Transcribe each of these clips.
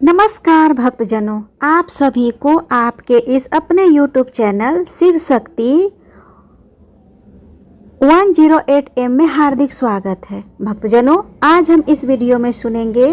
नमस्कार भक्तजनों, आप सभी को आपके इस अपने YouTube channel Shiv Shakti 108M में हार्दिक स्वागत है। भक्तजनों, आज हम इस वीडियो में सुनेंगे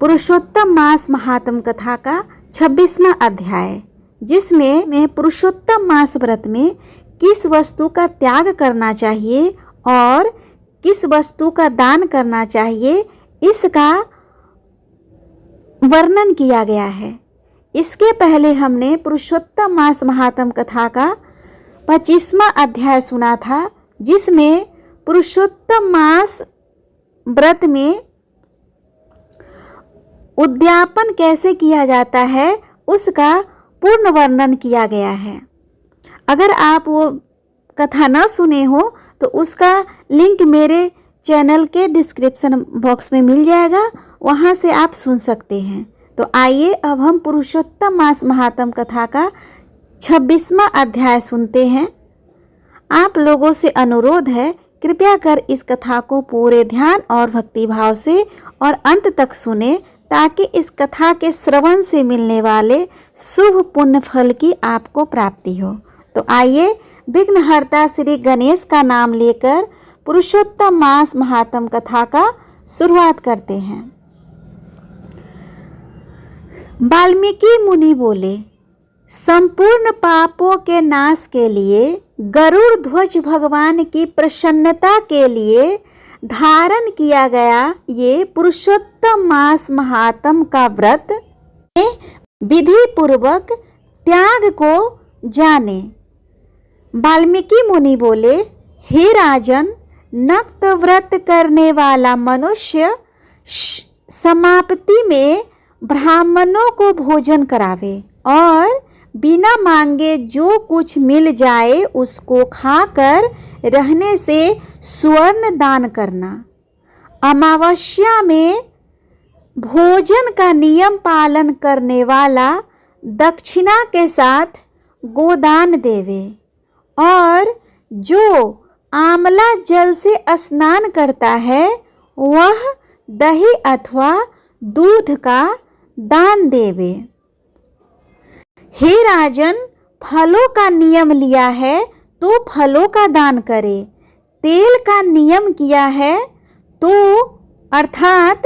पुरुषोत्तम मास महात्म कथा का 26वां अध्याय, जिसमें मैं पुरुषोत्तम मास व्रत में किस वस्तु का त्याग करना चाहिए और किस वस्तु का दान करना चाहिए, इसका वर्णन किया गया है। इसके पहले हमने पुरुषोत्तम मास महात्म कथा का 25वां अध्याय सुना था, जिसमें पुरुषोत्तम मास व्रत में उद्यापन कैसे किया जाता है उसका पूर्ण वर्णन किया गया है। अगर आप वो कथा न सुने हो तो उसका लिंक मेरे चैनल के डिस्क्रिप्शन बॉक्स में मिल जाएगा, वहाँ से आप सुन सकते हैं। तो आइए अब हम पुरुषोत्तम मास महात्म कथा का 26वां अध्याय सुनते हैं। आप लोगों से अनुरोध है, कृपया कर इस कथा को पूरे ध्यान और भक्तिभाव से और अंत तक सुने, ताकि इस कथा के श्रवण से मिलने वाले शुभ पुण्य फल की आपको प्राप्ति हो। तो आइए विघ्नहर्ता श्री गणेश का नाम लेकर पुरुषोत्तम मास महात्म कथा का शुरुआत करते हैं। वाल्मीकि मुनि बोले, संपूर्ण पापों के नाश के लिए गरुड़ ध्वज भगवान की प्रसन्नता के लिए धारण किया गया ये पुरुषोत्तम मास महात्म का व्रत विधि पूर्वक त्याग को जाने। वाल्मीकि मुनि बोले, हे राजन, नक्त व्रत करने वाला मनुष्य समाप्ति में ब्राह्मणों को भोजन करावे और बिना मांगे जो कुछ मिल जाए उसको खाकर रहने से स्वर्ण दान करना। अमावस्या में भोजन का नियम पालन करने वाला दक्षिणा के साथ गोदान देवे और जो आंवला जल से स्नान करता है वह दही अथवा दूध का दान देवे। हे राजन, फलों का नियम लिया है तो फलों का दान करे, तेल का नियम किया है तो अर्थात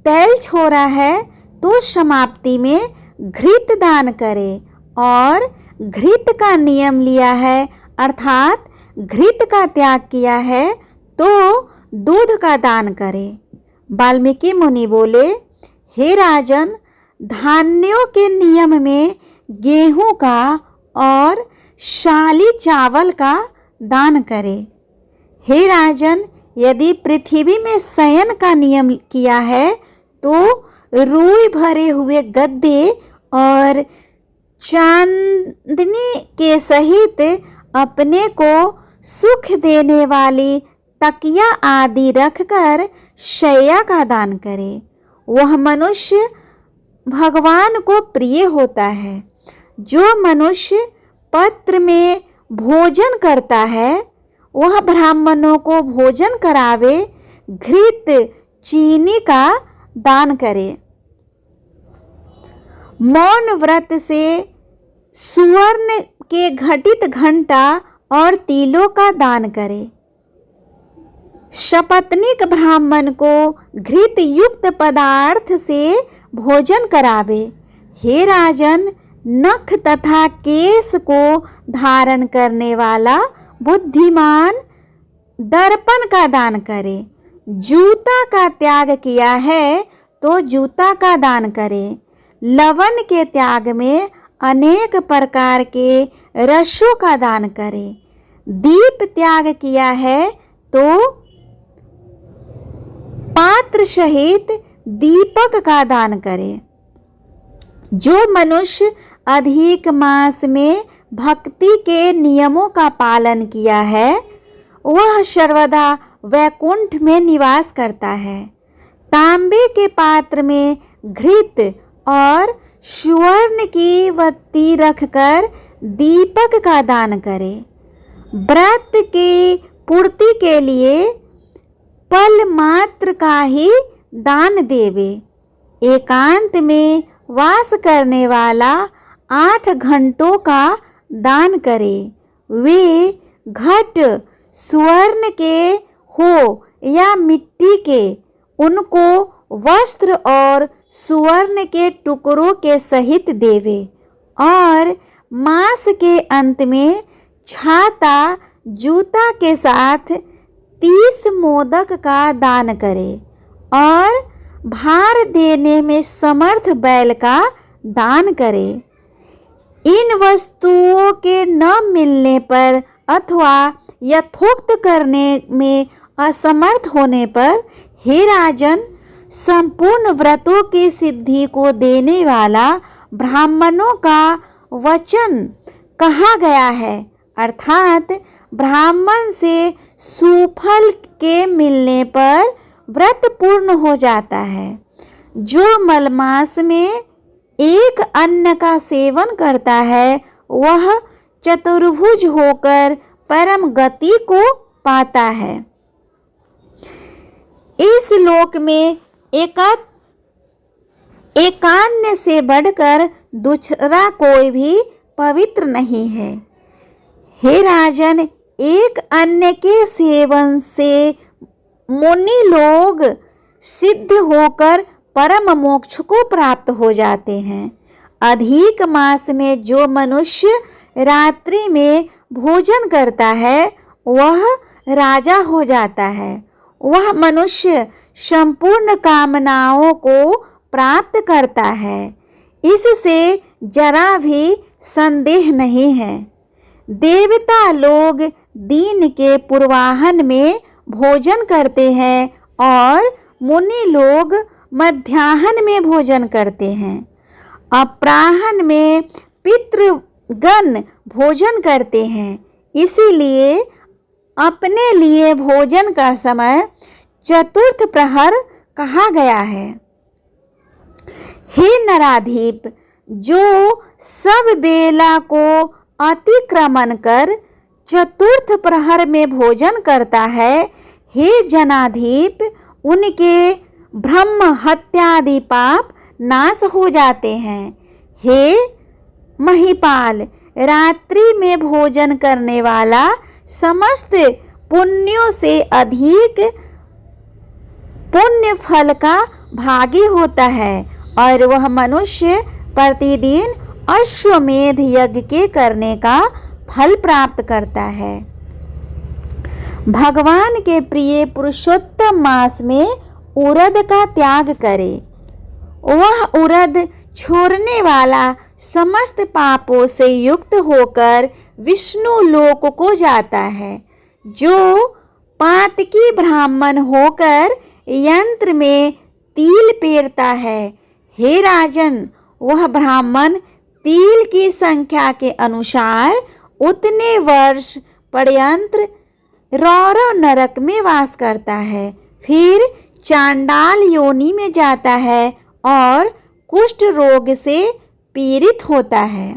तेल छोड़ा है तो समाप्ति में घृत दान करे, और घृत का नियम लिया है अर्थात घृत का त्याग किया है तो दूध का दान करे। वाल्मीकि मुनि बोले, हे राजन, धान्यों के नियम में गेहूं का और शाली चावल का दान करे। हे राजन, यदि पृथ्वी में शयन का नियम किया है तो रुई भरे हुए गद्दे और चांदनी के सहित अपने को सुख देने वाली तकिया आदि रखकर शैया का दान करे। वह मनुष्य भगवान को प्रिय होता है। जो मनुष्य पत्र में भोजन करता है वह ब्राह्मणों को भोजन करावे, घृत चीनी का दान करे। मौन व्रत से सुवर्ण के घटित घंटा और तिलों का दान करे। शपथनिक ब्राह्मण को घृत युक्त पदार्थ से भोजन करावे। हे राजन, नख तथा केश को धारण करने वाला बुद्धिमान दर्पण का दान करे। जूता का त्याग किया है तो जूता का दान करे। लवण के त्याग में अनेक प्रकार के रसों का दान करे। दीप त्याग किया है तो पात्र सहित दीपक का दान करे। जो मनुष्य अधिक मास में भक्ति के नियमों का पालन किया है वह सर्वदा वैकुंठ में निवास करता है। तांबे के पात्र में घृत और सुवर्ण की वत्ती रखकर दीपक का दान करे। व्रत की पूर्ति के लिए पल मात्र का ही दान देवे। एकांत में वास करने वाला 8 घंटों का दान करे। वे घट स्वर्ण के हो या मिट्टी के, उनको वस्त्र और सुवर्ण के टुकड़ों के सहित देवे। और मास के अंत में छाता जूता के साथ 30 मोदक का दान करे। और भार देने में समर्थ बैल का दान करे। इन वस्तुओं के न मिलने पर अथवा यथोक्त करने में असमर्थ होने पर, हे राजन, संपूर्ण व्रतों की सिद्धि को देने वाला ब्राह्मणों का वचन कहा गया है, अर्थात ब्राह्मण से सुफल के मिलने पर व्रत पूर्ण हो जाता है। जो मलमास में एक अन्न का सेवन करता है वह चतुर्भुज होकर परम गति को पाता है। इस लोक में एकान्य से बढ़कर दूसरा कोई भी पवित्र नहीं है। हे राजन, एक अन्न के सेवन से मुनि लोग सिद्ध होकर परम मोक्ष को प्राप्त हो जाते हैं। अधिक मास में जो मनुष्य रात्रि में भोजन करता है वह राजा हो जाता है। वह मनुष्य संपूर्ण कामनाओं को प्राप्त करता है, इससे जरा भी संदेह नहीं है। देवता लोग दिन के पूर्वाह्न में भोजन करते हैं और मुनि लोग मध्याह्न में भोजन करते हैं। अपराह्न में पितृगण भोजन करते हैं। इसीलिए अपने लिए भोजन का समय चतुर्थ प्रहर कहा गया है। हे नराधीप, जो सब बेला को अतिक्रमण कर चतुर्थ प्रहर में भोजन करता है, हे जनाधीप, उनके ब्रह्म हत्यादि पाप नाश हो जाते हैं। हे महिपाल, रात्रि में भोजन करने वाला समस्त पुण्यों से अधिक पुण्य फल का भागी होता है और वह मनुष्य प्रतिदिन अश्वमेध यज्ञ के करने का फल प्राप्त करता है। भगवान के प्रिय पुरुषोत्तम मास में उरद का त्याग करे। वह उरद छोड़ने वाला समस्त पापों से युक्त होकर विष्णु लोक को जाता है। जो पातकी ब्राह्मण होकर यंत्र में तिल पेरता है, हे राजन, वह ब्राह्मण तिल की संख्या के अनुसार उतने वर्ष पर्यंत रौरव नरक में वास करता है, फिर चांडाल योनि में जाता है और कुष्ठ रोग से पीड़ित होता है।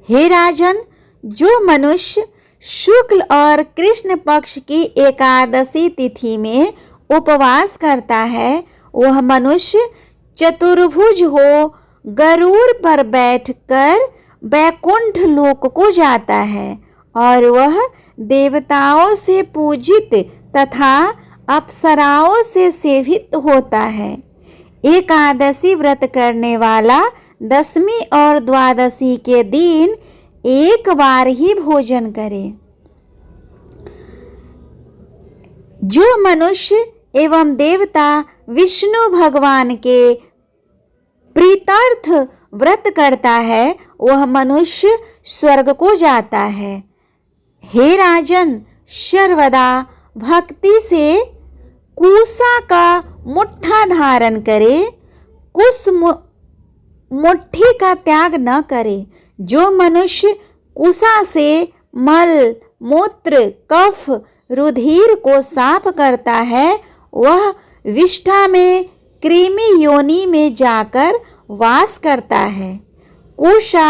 हे राजन, जो मनुष्य शुक्ल और कृष्ण पक्ष की एकादशी तिथि में उपवास करता है वह मनुष्य चतुर्भुज हो गरुड़ पर बैठकर वैकुंठ लोक को जाता है और वह देवताओं से पूजित तथा अप्सराओं से सेवित होता है। एकादशी व्रत करने वाला दशमी और द्वादशी के दिन एक बार ही भोजन करे। जो मनुष्य एवं देवता विष्णु भगवान के प्रीत्यर्थ व्रत करता है वह मनुष्य स्वर्ग को जाता है। हे राजन, सर्वदा भक्ति से कुसा का मुट्ठा धारण करे, कुस मुट्ठी का त्याग न करे। जो मनुष्य कुसा से मल मूत्र कफ रुधिर को साफ करता है वह विष्ठा में कृमि योनि में जाकर वास करता है। कुशा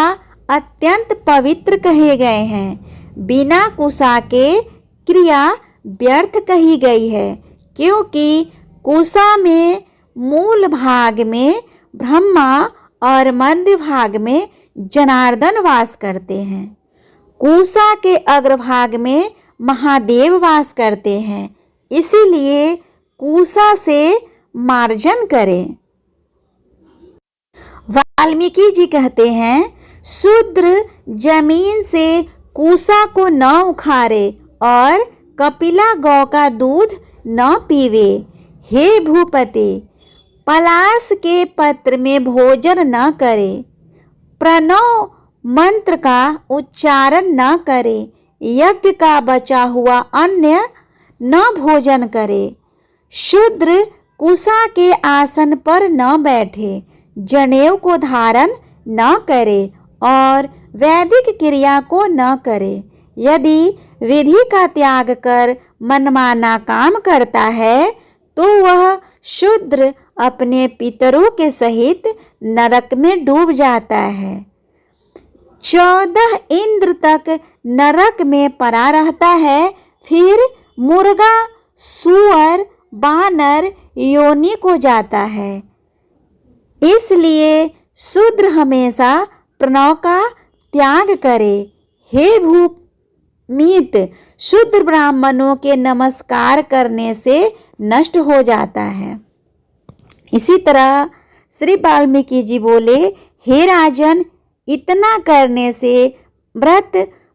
अत्यंत पवित्र कहे गए हैं। बिना कुशा के क्रिया व्यर्थ कही गई है, क्योंकि कुशा में मूल भाग में ब्रह्मा और मध्य भाग में जनार्दन वास करते हैं। कुसा के अग्रभाग में महादेव वास करते हैं, इसीलिए कुसा से मार्जन करें। वाल्मीकि जी कहते हैं, शूद्र जमीन से कुसा को न उखाड़े और कपिला गौ का दूध न पीवे। हे भूपते, पलाश के पत्र में भोजन न करे, प्रणव मंत्र का उच्चारण न करे, यज्ञ का बचा हुआ अन्न न भोजन करे, शूद्र कुसा के आसन पर न बैठे, जनेऊ को धारण न करे और वैदिक क्रिया को न करे। यदि विधि का त्याग कर मनमाना काम करता है तो वह शूद्र अपने पितरों के सहित नरक में डूब जाता है। 14 इंद्र तक नरक में पड़ा रहता है, फिर मुर्गा, सूअर, बानर योनि को जाता है। इसलिए शूद्र हमेशा प्रणव का त्याग करे। हे भूमित, शूद्र ब्राह्मणों के नमस्कार करने से नष्ट हो जाता है। इसी तरह श्री वाल्मीकि जी बोले, हे राजन, इतना करने से व्रत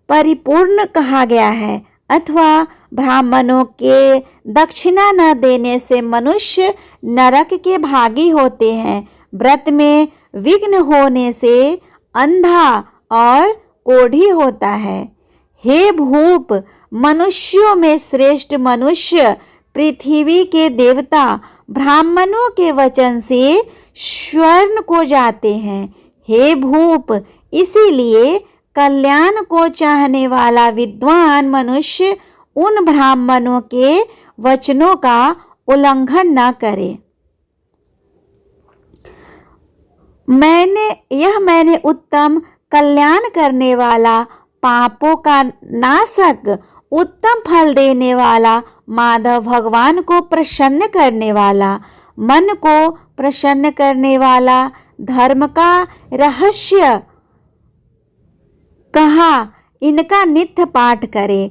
परिपूर्ण कहा गया है, अथवा ब्राह्मणों के दक्षिणा न देने से मनुष्य नरक के भागी होते हैं। व्रत में विघ्न होने से अंधा और कोढ़ी होता है। हे भूप, मनुष्यों में श्रेष्ठ मनुष्य पृथ्वी के देवता ब्राह्मणों के वचन से स्वर्ण को जाते हैं। हे भूप, इसीलिए कल्याण को चाहने वाला विद्वान मनुष्य उन ब्राह्मणों के वचनों का उल्लंघन न करे। मैंने उत्तम कल्याण करने वाला, पापों का नाशक, उत्तम फल देने वाला, माधव भगवान को प्रसन्न करने वाला, मन को प्रसन्न करने वाला, धर्म का रहस्य कहा, इनका नित्य पाठ करे।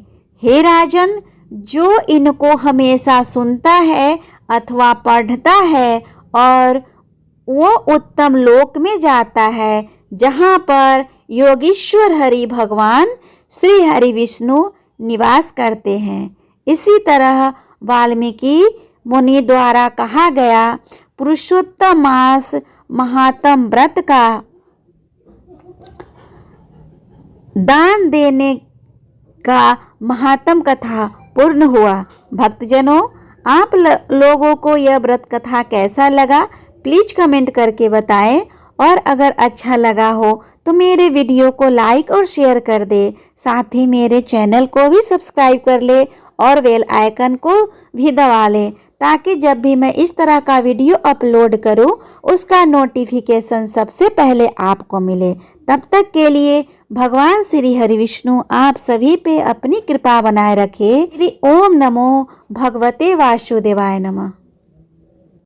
हे राजन, जो इनको हमेशा सुनता है अथवा पढ़ता है और वो उत्तम लोक में जाता है, जहाँ पर योगीश्वर हरि भगवान श्री हरि विष्णु निवास करते हैं। इसी तरह वाल्मीकि मुनि द्वारा कहा गया पुरुषोत्तम मास महात्म व्रत का दान देने का महात्म कथा पूर्ण हुआ। भक्तजनों, आप लोगों को यह व्रत कथा कैसा लगा, प्लीज कमेंट करके बताएं, और अगर अच्छा लगा हो तो मेरे वीडियो को लाइक और शेयर कर दे। साथ ही मेरे चैनल को भी सब्सक्राइब कर ले और बेल आइकन को भी दबा ले, ताकि जब भी मैं इस तरह का वीडियो अपलोड करूं उसका नोटिफिकेशन सबसे पहले आपको मिले। तब तक के लिए भगवान श्री हरि विष्णु आप सभी पे अपनी कृपा बनाए रखे। श्री ओम नमो भगवते वासुदेवाय नमः।